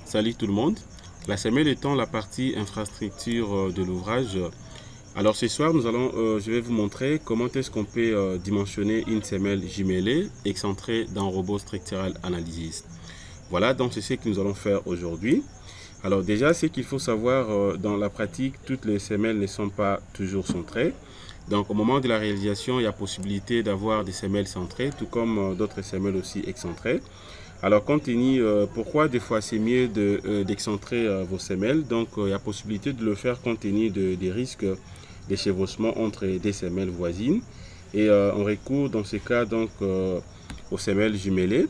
Salut tout le monde. La semelle étant la partie infrastructure de l'ouvrage. Alors ce soir, je vais vous montrer comment est-ce qu'on peut dimensionner une semelle jumelée excentrée dans Robot Structural Analysis. Voilà, donc c'est ce que nous allons faire aujourd'hui. Alors déjà, ce qu'il faut savoir dans la pratique, toutes les semelles ne sont pas toujours centrées. Donc au moment de la réalisation, il y a possibilité d'avoir des semelles centrées, tout comme d'autres semelles aussi excentrées. Alors, compte tenu pourquoi des fois c'est mieux d'excentrer vos semelles, donc il y a possibilité de le faire compte tenu des risques de chevauchement entre des semelles voisines. Et on recourt dans ces cas donc aux semelles jumelées.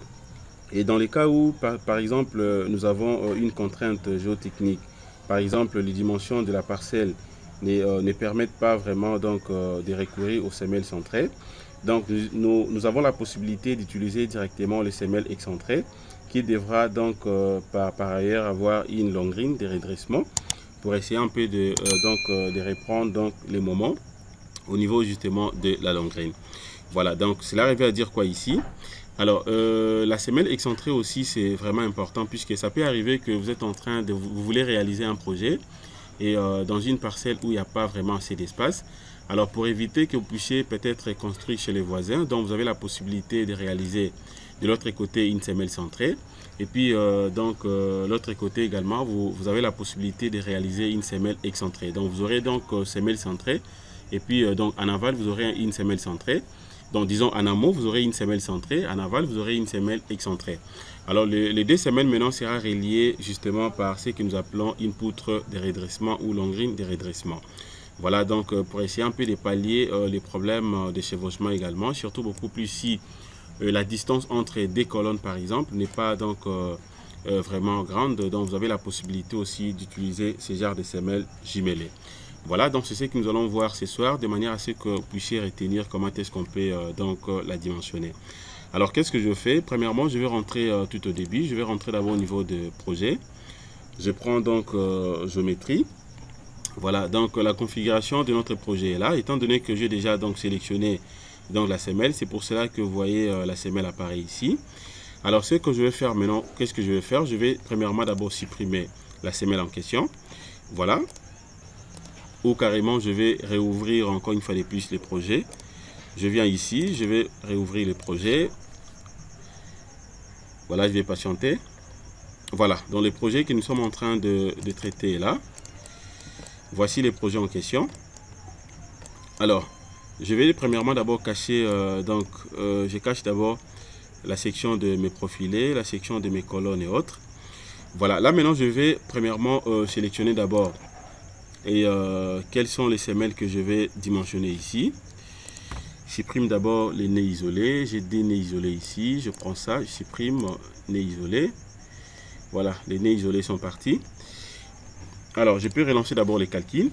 Et dans les cas où, par exemple, nous avons une contrainte géotechnique, par exemple, les dimensions de la parcelle ne permettent pas vraiment donc, de recourir aux semelles centrées. Donc, nous avons la possibilité d'utiliser directement les semelles excentrées qui devra donc par ailleurs avoir une longrine de redressement pour essayer un peu de reprendre donc, les moments au niveau justement de la longrine. Voilà, donc cela revient à dire quoi ici? Alors, la semelle excentrée aussi, c'est vraiment important puisque ça peut arriver que vous êtes en train de, vous voulez réaliser un projet et dans une parcelle où il n'y a pas vraiment assez d'espace. Alors, pour éviter que vous puissiez peut-être construire chez les voisins, donc vous avez la possibilité de réaliser de l'autre côté une semelle centrée. Et puis, l'autre côté également, vous avez la possibilité de réaliser une semelle excentrée. Donc, vous aurez donc semelle centrée. Et puis, donc en aval, vous aurez une semelle centrée. Donc, disons en amont, vous aurez une semelle centrée. En aval, vous aurez une semelle excentrée. Alors, les deux semelles maintenant sera reliées justement par ce que nous appelons une poutre de redressement ou longrine de redressement. Voilà, donc pour essayer un peu de pallier les problèmes de chevauchement également, surtout beaucoup plus si la distance entre deux colonnes, par exemple, n'est pas donc vraiment grande. Donc, vous avez la possibilité aussi d'utiliser ce genre de semelles jumelées. Voilà, donc c'est ce que nous allons voir ce soir, de manière à ce que vous puissiez retenir comment est-ce qu'on peut la dimensionner. Alors, qu'est-ce que je fais? Premièrement, je vais rentrer tout au début. Je vais rentrer d'abord au niveau de projet. Je prends donc géométrie. Voilà, donc la configuration de notre projet est là. Étant donné que j'ai déjà donc sélectionné donc, la semelle, c'est pour cela que vous voyez la semelle apparaît ici. Alors, ce que je vais faire maintenant, qu'est-ce que je vais faire? Je vais premièrement d'abord supprimer la semelle en question. Voilà. Ou carrément, je vais réouvrir encore une fois de plus le projet. Je viens ici, je vais réouvrir le projet. Voilà, je vais patienter. Voilà, donc le projet que nous sommes en train de traiter est là. Voici les projets en question. Alors, je vais premièrement d'abord cacher, je cache d'abord la section de mes profilés, la section de mes colonnes et autres. Voilà, là maintenant je vais premièrement sélectionner d'abord quelles sont les semelles que je vais dimensionner ici. Je supprime d'abord les nez isolés, j'ai des nez isolés ici, je prends ça, je supprime nez isolés. Voilà, les nez isolés sont partis. Alors, je peux relancer d'abord les calculs.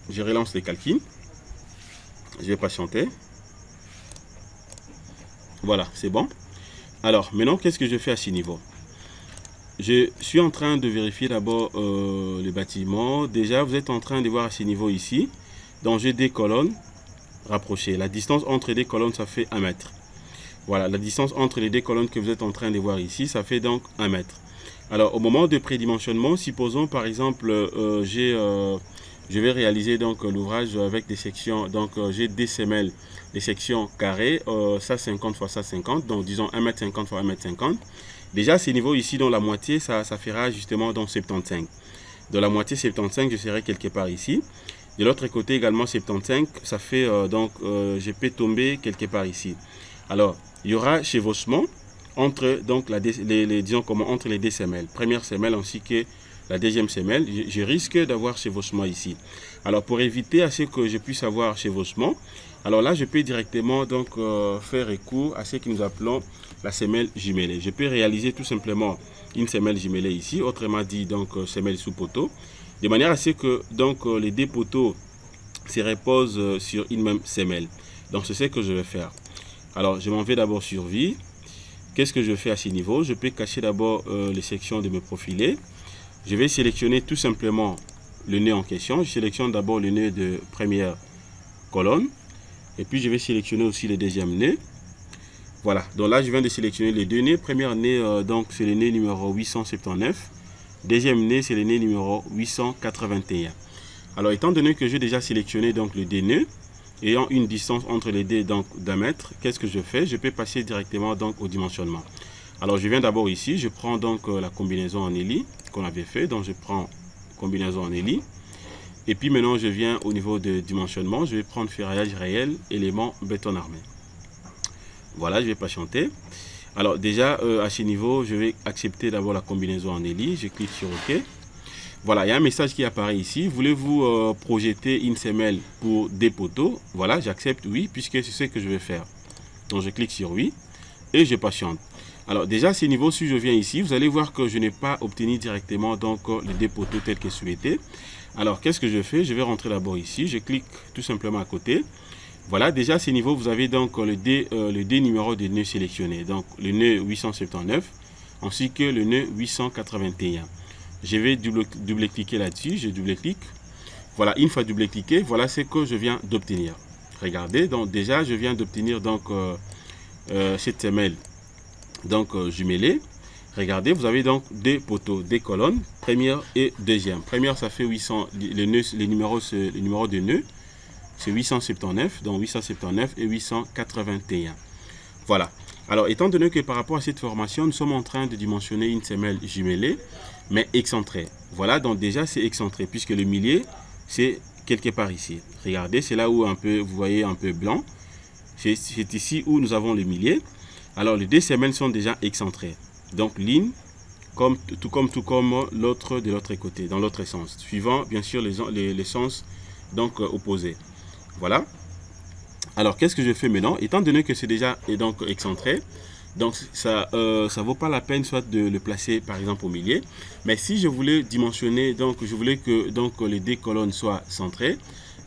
Je relance les calculs. Je vais patienter. Voilà, c'est bon. Alors, maintenant, qu'est-ce que je fais à ce niveau? Je suis en train de vérifier d'abord le bâtiment. Déjà, vous êtes en train de voir à ce niveau ici. Donc, j'ai des colonnes rapprochées. La distance entre les deux colonnes, ça fait 1 mètre. Voilà, la distance entre les deux colonnes que vous êtes en train de voir ici, ça fait donc 1 mètre. Alors, au moment de prédimensionnement, supposons par exemple, je vais réaliser donc l'ouvrage avec des sections, donc j'ai des semelles, des sections carrées, ça 50 x ça 50, donc disons 1,50 m x 1,50 m. Déjà, ces niveaux ici, dans la moitié, ça fera justement donc 75. De la moitié 75, je serai quelque part ici. De l'autre côté également 75, ça fait je peux tomber quelque part ici. Alors, il y aura chevauchement entre donc entre les deux semelles, première semelle ainsi que la deuxième semelle. Je risque d'avoir chevauchement ici. Alors pour éviter à ce que je puisse avoir chevauchement, alors là je peux directement donc faire recours à ce que nous appelons la semelle jumelée. Je peux réaliser tout simplement une semelle jumelée ici, autrement dit donc semelle sous poteau, de manière à ce que donc les deux poteaux se reposent sur une même semelle. Donc c'est ce que je vais faire. Alors je m'en vais d'abord sur vie. Qu'est-ce que je fais à ce niveau? Je peux cacher d'abord les sections de mes profilés. Je vais sélectionner tout simplement le nœud en question. Je sélectionne d'abord le nœud de première colonne. Et puis je vais sélectionner aussi le deuxième nœud. Voilà, donc là je viens de sélectionner les deux nœuds. Premier nœud, donc c'est le nœud numéro 879. Deuxième nœud, c'est le nœud numéro 881. Alors étant donné que j'ai déjà sélectionné donc le deux nœuds, ayant une distance entre les deux donc d'1 mètre, qu'est-ce que je fais? Je peux passer directement donc au dimensionnement. Alors je viens d'abord ici, je prends donc la combinaison en éli qu'on avait fait. Donc je prends combinaison en éli. Et puis maintenant je viens au niveau de dimensionnement, je vais prendre ferraillage réel, élément béton armé. Voilà, je vais patienter. Alors déjà à ce niveau, je vais accepter d'abord la combinaison en éli. Je clique sur OK. Voilà, il y a un message qui apparaît ici. Voulez-vous projeter une semelle pour des poteaux? Voilà, j'accepte oui, puisque c'est ce que je vais faire. Donc je clique sur oui et je patiente. Alors déjà à ce niveau, si je viens ici, vous allez voir que je n'ai pas obtenu directement donc les deux poteaux tels que souhaité. Alors qu'est-ce que je fais? Je vais rentrer d'abord ici, je clique tout simplement à côté. Voilà, déjà à ce niveau, vous avez donc le D numéro de nœud sélectionné. Donc le nœud 879 ainsi que le nœud 881. Je vais double-cliquer là-dessus, je double-clique. Voilà, une fois double-cliqué, voilà ce que je viens d'obtenir. Regardez, donc déjà je viens d'obtenir donc cette semelle donc jumelée. Regardez, vous avez donc deux poteaux, des colonnes, première et deuxième. Première, ça fait 800, le numéro de nœud, c'est 879, donc 879 et 881. Voilà. Alors, étant donné que par rapport à cette formation, nous sommes en train de dimensionner une semelle jumelée, mais excentrée. Voilà, donc déjà c'est excentré, puisque le millier, c'est quelque part ici. Regardez, c'est là où un peu, vous voyez un peu blanc. C'est ici où nous avons le millier. Alors, les deux semelles sont déjà excentrées. Donc, ligne, tout comme l'autre de l'autre côté, dans l'autre sens. Suivant, bien sûr, les sens donc, opposés. Voilà. Alors, qu'est-ce que je fais maintenant? Étant donné que c'est déjà donc, excentré, donc ça vaut pas la peine soit de le placer, par exemple, au milieu. Mais si je voulais dimensionner, donc je voulais que donc, les deux colonnes soient centrées,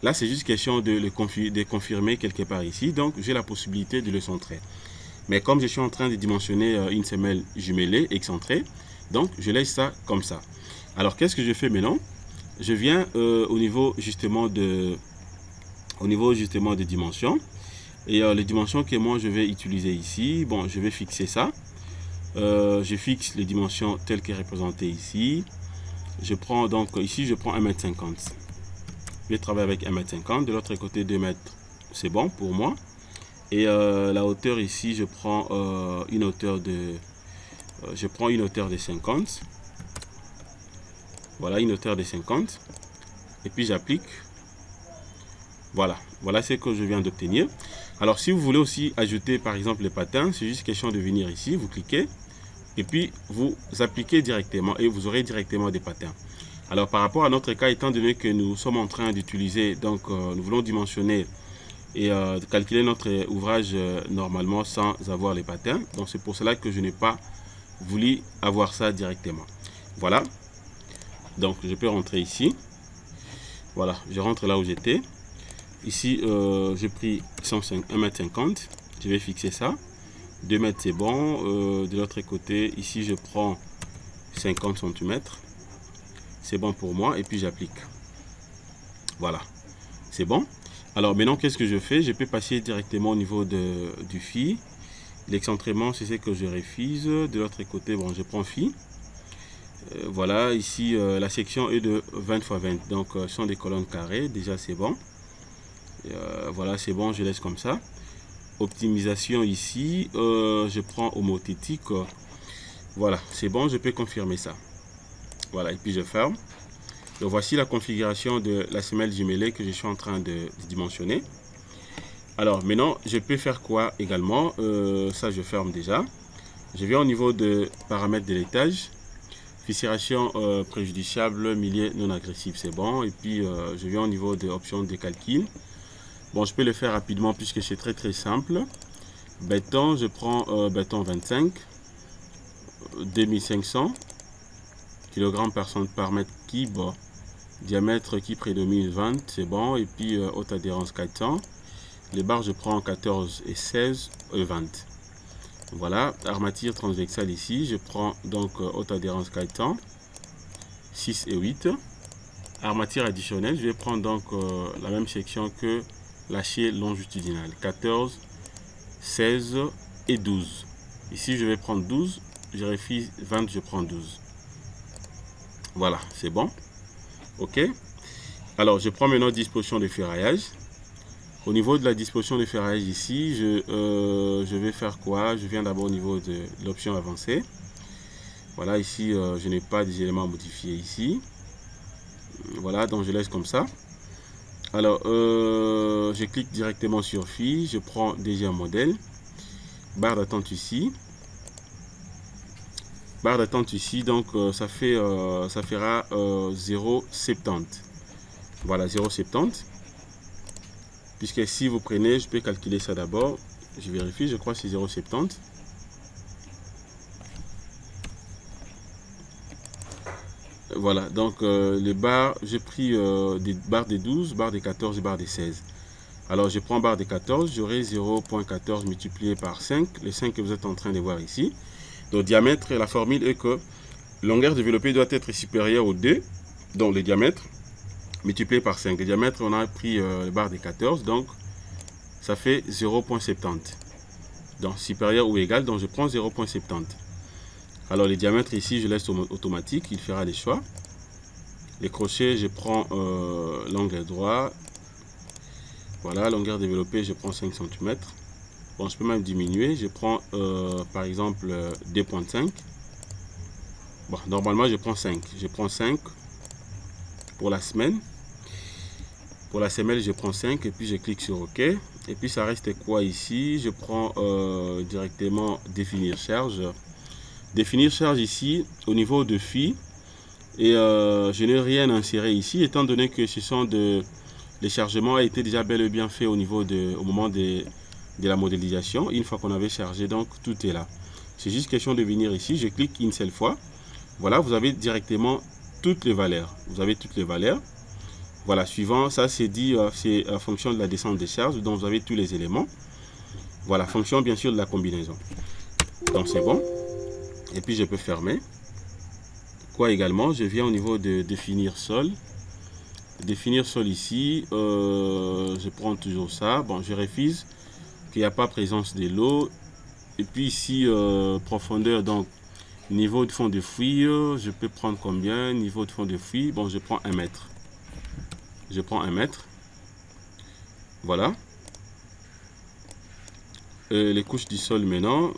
là, c'est juste question de confirmer quelque part ici. Donc, j'ai la possibilité de le centrer. Mais comme je suis en train de dimensionner une semelle jumelée, excentrée, donc je laisse ça comme ça. Alors, qu'est-ce que je fais maintenant? Je viens au niveau justement de dimension. Et les dimensions que moi je vais utiliser ici, bon, je vais fixer ça. Je fixe les dimensions telles que représentées ici. Je prends donc ici, je prends 1,50 m. Je vais travailler avec 1,50 m. De l'autre côté, 2 mètres, c'est bon pour moi. Et la hauteur ici, je prends une hauteur de 50. Voilà, une hauteur de 50. Et puis j'applique. Voilà, voilà ce que je viens d'obtenir. Alors si vous voulez aussi ajouter par exemple les patins, c'est juste question de venir ici, vous cliquez et puis vous appliquez directement et vous aurez directement des patins. Alors par rapport à notre cas, étant donné que nous sommes en train d'utiliser, donc nous voulons dimensionner et calculer notre ouvrage normalement sans avoir les patins. Donc c'est pour cela que je n'ai pas voulu avoir ça directement. Voilà, donc je peux rentrer ici. Voilà, je rentre là où j'étais. Ici, j'ai pris 1,50 m. Je vais fixer ça. 2 mètres, c'est bon. De l'autre côté, ici, je prends 50 cm. C'est bon pour moi. Et puis, j'applique. Voilà. C'est bon. Alors, maintenant, qu'est-ce que je fais? Je peux passer directement au niveau du phi. L'excentrement, c'est ce que je refuse. De l'autre côté, bon, je prends phi. Voilà. Ici, la section est de 20 x 20. Donc, ce sont des colonnes carrées. Déjà, c'est bon. Voilà, c'est bon, je laisse comme ça. Optimisation ici, je prends homothétique. Voilà, c'est bon, je peux confirmer ça. Voilà, et puis je ferme. Donc voici la configuration de la semelle jumelée que je suis en train de dimensionner. Alors maintenant, je peux faire quoi également? Ça, je ferme déjà. Je viens au niveau de paramètres de l'étage. Fissuration préjudiciable, millier non agressif, c'est bon. Et puis je viens au niveau de options de calcul. Bon, je peux le faire rapidement puisque c'est très simple. Béton, je prends béton 25, 2500 kg par mètre cube. Diamètre qui prédomine 20, c'est bon. Et puis haute adhérence 400. Les barres, je prends 14 et 16 et 20. Voilà, armature transversale ici, je prends donc haute adhérence 400, 6 et 8. Armature additionnelle, je vais prendre donc la même section que l'acier longitudinal, 14, 16 et 12. Ici, je vais prendre 12. Je réfise 20, je prends 12. Voilà, c'est bon. OK. Alors, je prends maintenant disposition de ferraillage. Au niveau de la disposition de ferraillage ici, je vais faire quoi? Je viens d'abord au niveau de l'option avancée. Voilà, ici, je n'ai pas des éléments modifiés ici. Voilà, donc je laisse comme ça. Alors, je clique directement sur Fille. Je prends déjà un modèle. Barre d'attente ici. Barre d'attente ici, donc ça fera 0,70. Voilà, 0,70. Puisque si vous prenez, je peux calculer ça d'abord. Je vérifie, je crois que c'est 0,70. Voilà, donc les barres, j'ai pris des barres des 12, barres des 14 et barres des 16. Alors je prends barre des 14, j'aurai 0,14 multiplié par 5, les 5 que vous êtes en train de voir ici. Donc diamètre, la formule est que longueur développée doit être supérieure au 2, donc le diamètre, multiplié par 5. Le diamètre, on a pris les barres des 14, donc ça fait 0,70. Donc supérieur ou égal, donc je prends 0,70. Alors les diamètres ici, je laisse automatique, il fera les choix. Les crochets, je prends l'angle droit. Voilà, longueur développée, je prends 5 cm. Bon, je peux même diminuer, je prends par exemple 2,5. Bon, normalement je prends 5. Je prends 5 pour la semaine. Pour la semelle, je prends 5 et puis je clique sur OK. Et puis ça reste quoi ici? Je prends directement définir charge. Définir charge ici au niveau de phi. Et je n'ai rien inséré ici étant donné que ce sont les chargements a été déjà bel et bien fait au moment de la modélisation. Une fois qu'on avait chargé, donc tout est là. C'est juste question de venir ici. Je clique une seule fois. Voilà, vous avez directement toutes les valeurs. Vous avez toutes les valeurs. Voilà, suivant, ça c'est dit, c'est en fonction de la descente des charges, donc vous avez tous les éléments. Voilà, fonction bien sûr de la combinaison. Donc c'est bon. Et puis je peux fermer. Quoi également, je viens au niveau de définir sol. Définir sol ici, je prends toujours ça. Bon, je réfise qu'il n'y a pas présence de l'eau. Et puis ici, profondeur, donc niveau de fond de fouille, je peux prendre combien? Niveau de fond de fouille, bon, je prends 1 mètre. Je prends 1 mètre. Voilà. Les couches du sol maintenant.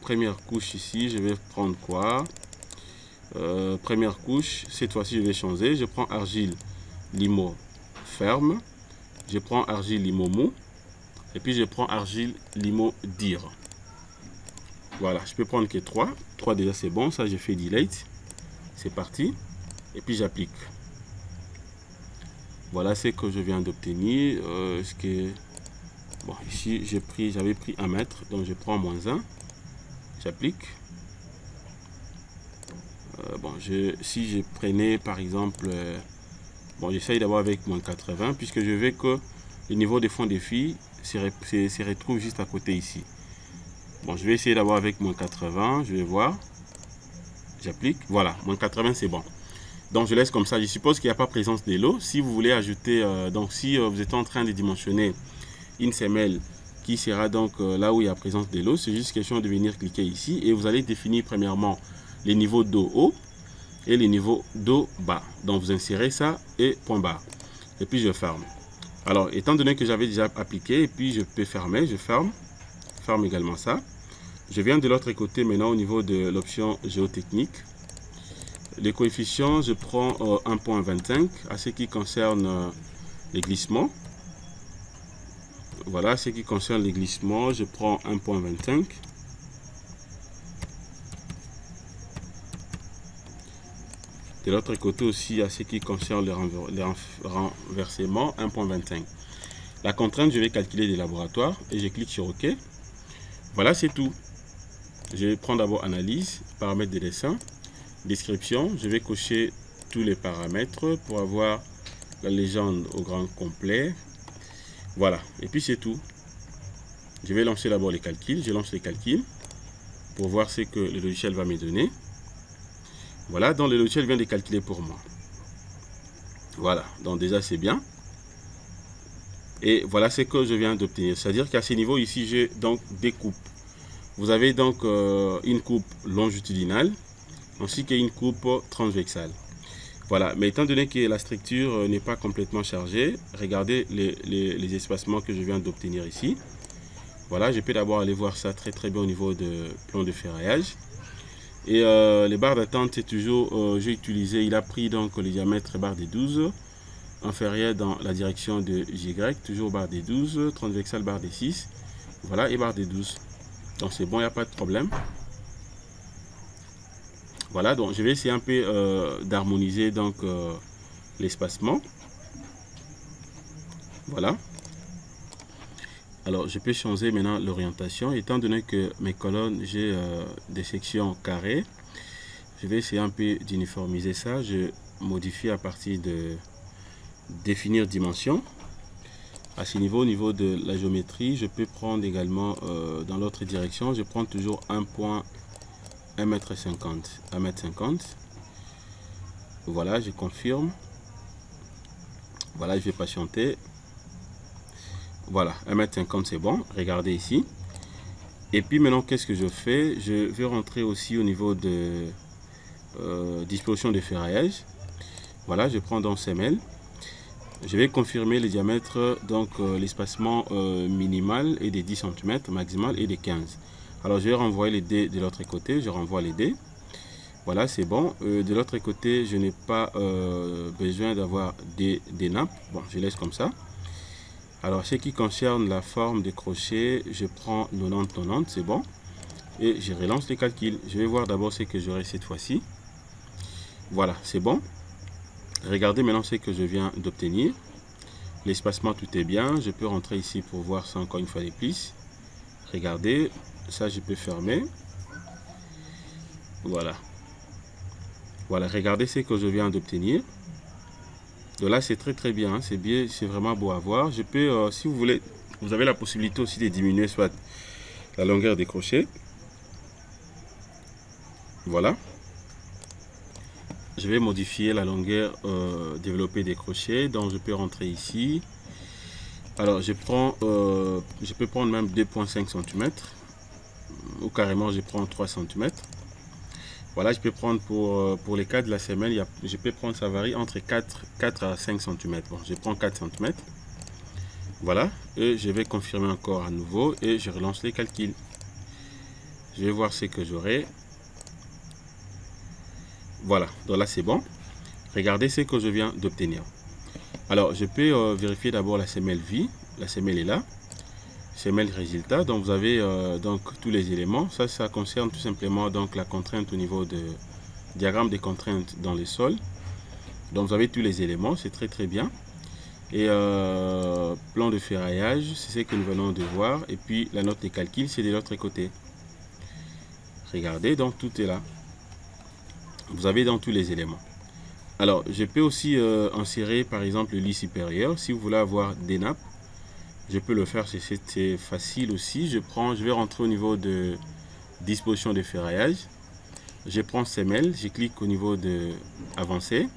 Première couche ici, je vais prendre quoi? Première couche, cette fois-ci je vais changer. Je prends argile limo ferme. Je prends argile limo mou. Et puis je prends argile limo dire. Voilà, je peux prendre que 3. 3 déjà c'est bon, ça je fais delete. C'est parti. Et puis j'applique. Voilà ce que je viens d'obtenir. Bon, ici j'avais pris 1 mètre, donc je prends moins 1. J'applique. Bon, si je prenais par exemple, bon, j'essaye d'avoir avec moins 80, puisque je veux que le niveau de fond des filles se retrouve juste à côté ici. Bon, je vais essayer d'avoir avec moins 80, je vais voir. J'applique. Voilà, moins 80 c'est bon. Donc je laisse comme ça. Je suppose qu'il n'y a pas présence de l'eau. Si vous voulez ajouter, donc si vous êtes en train de dimensionner une semelle qui sera donc là où il y a présence de l'eau, c'est juste question de venir cliquer ici et vous allez définir premièrement les niveaux d'eau haut et les niveaux d'eau bas. Donc vous insérez ça et point barre. Et puis je ferme. Alors étant donné que j'avais déjà appliqué et puis je peux fermer, je ferme. Ferme également ça. Je viens de l'autre côté maintenant au niveau de l'option géotechnique. Les coefficients, je prends 1.25 à ce qui concerne les glissements. Voilà, ce qui concerne les glissements, je prends 1.25. De l'autre côté aussi, à ce qui concerne les renversements, 1.25. La contrainte, je vais calculer des laboratoires et je clique sur OK. Voilà, c'est tout. Je vais prendre d'abord analyse, paramètres de dessin. Description, je vais cocher tous les paramètres pour avoir la légende au grand complet. Voilà, et puis c'est tout. Je vais lancer d'abord les calculs. Je lance les calculs pour voir ce que le logiciel va me donner. Voilà, donc le logiciel vient de calculer pour moi. Voilà, donc déjà c'est bien. Et voilà ce que je viens d'obtenir. C'est-à-dire qu'à ce niveau ici, j'ai donc découpe. Vous avez donc une coupe longitudinale ainsi qu'une coupe transversale. Voilà, mais étant donné que la structure n'est pas complètement chargée, regardez les espacements que je viens d'obtenir ici. Voilà, je peux d'abord aller voir ça très bien au niveau de plan de ferraillage. Et les barres d'attente, c'est toujours, j'ai utilisé, il a pris donc le diamètre barre des 12, inférieur dans la direction de JY, toujours barre des 12, transversale barre des 6, voilà, et barre des 12. Donc c'est bon, il n'y a pas de problème. Voilà, donc je vais essayer un peu d'harmoniser donc l'espacement. Voilà. Alors je peux changer maintenant l'orientation. Étant donné que mes colonnes, j'ai des sections carrées, je vais essayer un peu d'uniformiser ça. Je modifie à partir de définir dimension. À ce niveau, au niveau de la géométrie, je peux prendre également dans l'autre direction, je prends toujours un point 1,50 m. 1,50 m. Voilà, je confirme. Voilà, je vais patienter. Voilà, 1,50 m c'est bon. Regardez ici. Et puis maintenant, qu'est-ce que je fais? Je vais rentrer aussi au niveau de disposition de ferraillage. Voilà, je prends donc semelle. Je vais confirmer le diamètre, donc l'espacement minimal est de 10 cm, maximal est de 15. Alors je vais renvoyer les dés de l'autre côté, je renvoie les dés. Voilà, c'est bon. De l'autre côté, je n'ai pas besoin d'avoir des nappes. Bon, je laisse comme ça. Alors, ce qui concerne la forme des crochets, je prends 90-90, c'est bon. Et je relance les calculs. Je vais voir d'abord ce que j'aurai cette fois-ci. Voilà, c'est bon. Regardez maintenant ce que je viens d'obtenir. L'espacement, tout est bien. Je peux rentrer ici pour voir ça encore une fois de plus. Regardez, ça je peux fermer. Voilà. Voilà, regardez ce que je viens d'obtenir. Donc là, c'est très bien. Hein. C'est bien, c'est vraiment beau à voir. Je peux, si vous voulez, vous avez la possibilité aussi de diminuer soit la longueur des crochets. Voilà. Je vais modifier la longueur développée des crochets. Donc je peux rentrer ici. Alors je peux prendre même 2,5 cm. Ou carrément je prends 3 cm. Voilà, je peux prendre pour les cas de la semelle, je peux prendre, ça varie entre 4 à 5 cm. Bon, je prends 4 cm. Voilà, et je vais confirmer encore à nouveau et je relance les calculs. Je vais voir ce que j'aurai. Voilà, donc là c'est bon. Regardez ce que je viens d'obtenir. Alors je peux vérifier d'abord la semelle vie. La semelle est là. Semelle résultat. Donc vous avez donc tous les éléments. Ça concerne tout simplement donc la contrainte au niveau de diagramme des contraintes dans les sols. Donc vous avez tous les éléments, c'est très bien. Et plan de ferraillage, c'est ce que nous venons de voir. Et puis la note des calculs, c'est de l'autre côté. Regardez, donc tout est là. Vous avez dans tous les éléments. Alors, je peux aussi insérer par exemple le lit supérieur. Si vous voulez avoir des nappes, je peux le faire, c'est facile aussi. Je vais rentrer au niveau de disposition de ferraillage. Je prends semelle, je clique au niveau de avancer.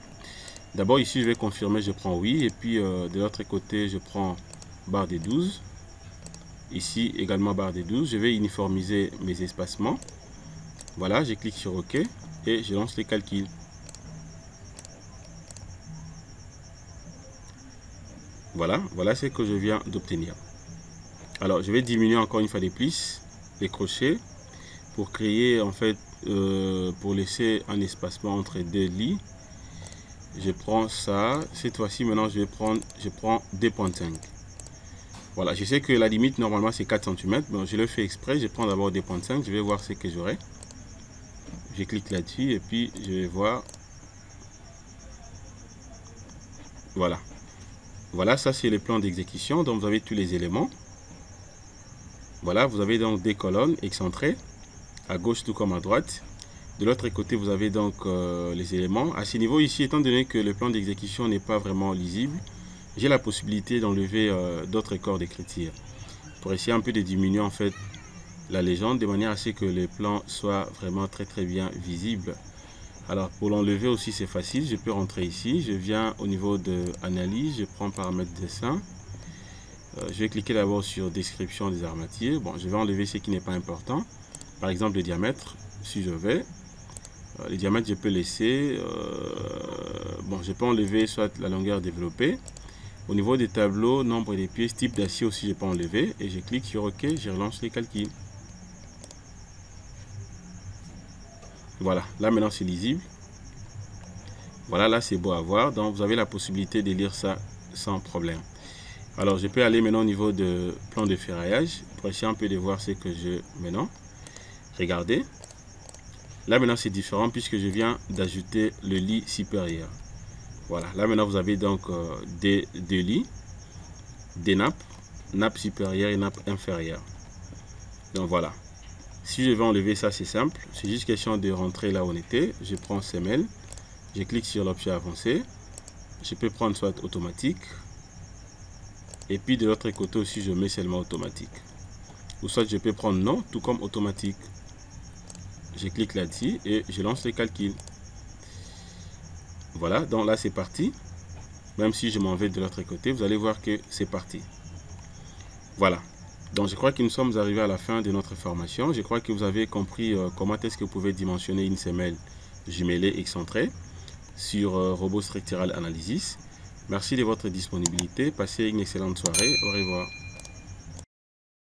D'abord ici, je vais confirmer, je prends oui. Et puis de l'autre côté, je prends barre des 12. Ici également barre des 12. Je vais uniformiser mes espacements. Voilà, je clique sur OK et je lance les calculs. Voilà ce que je viens d'obtenir. Alors, je vais diminuer encore une fois de plus les crochets pour créer en fait, pour laisser un espacement entre deux lits. Je prends ça. Cette fois-ci, maintenant, je prends 2,5. Voilà, je sais que la limite normalement c'est 4 cm. Bon, je le fais exprès. Je prends d'abord 2,5. Je vais voir ce que j'aurai. Je clique là-dessus et puis je vais voir. Voilà, ça c'est le plan d'exécution. Donc vous avez tous les éléments. Voilà, vous avez donc des colonnes excentrées à gauche tout comme à droite. De l'autre côté, vous avez donc les éléments. À ce niveau ici, étant donné que le plan d'exécution n'est pas vraiment lisible, j'ai la possibilité d'enlever d'autres corps d'écriture pour essayer un peu de diminuer en fait la légende de manière à ce que le plan soit vraiment très bien visible. Alors pour l'enlever aussi c'est facile, je peux rentrer ici, je viens au niveau de analyse, je prends paramètres dessin, je vais cliquer d'abord sur description des armatures. Bon, je vais enlever ce qui n'est pas important, par exemple le diamètre, si je vais, le diamètre je peux laisser, bon je peux enlever soit la longueur développée. Au niveau des tableaux, nombre des pièces, type d'acier aussi je peux enlever, et je clique sur OK, je relance les calculs. Voilà, là maintenant c'est lisible. Voilà, là c'est beau à voir, donc vous avez la possibilité de lire ça sans problème. Alors je peux aller maintenant au niveau de plan de ferraillage pour essayer un peu de voir ce que je maintenant. Regardez, là maintenant c'est différent puisque je viens d'ajouter le lit supérieur. Voilà, là maintenant vous avez donc deux lits, des nappes supérieure et nappe inférieure. Donc voilà, si je vais enlever ça, c'est simple, c'est juste question de rentrer là où on était. Je prends semelle, je clique sur l'option avancée, je peux prendre soit automatique, et puis de l'autre côté aussi je mets seulement automatique, ou soit je peux prendre non tout comme automatique. Je clique là-dessus et je lance le calcul. Voilà, donc là c'est parti. Même si je m'en vais de l'autre côté, vous allez voir que c'est parti. Voilà, donc je crois que nous sommes arrivés à la fin de notre formation. Je crois que vous avez compris comment est-ce que vous pouvez dimensionner une semelle jumelée excentrée sur Robot Structural Analysis. Merci de votre disponibilité. Passez une excellente soirée. Au revoir.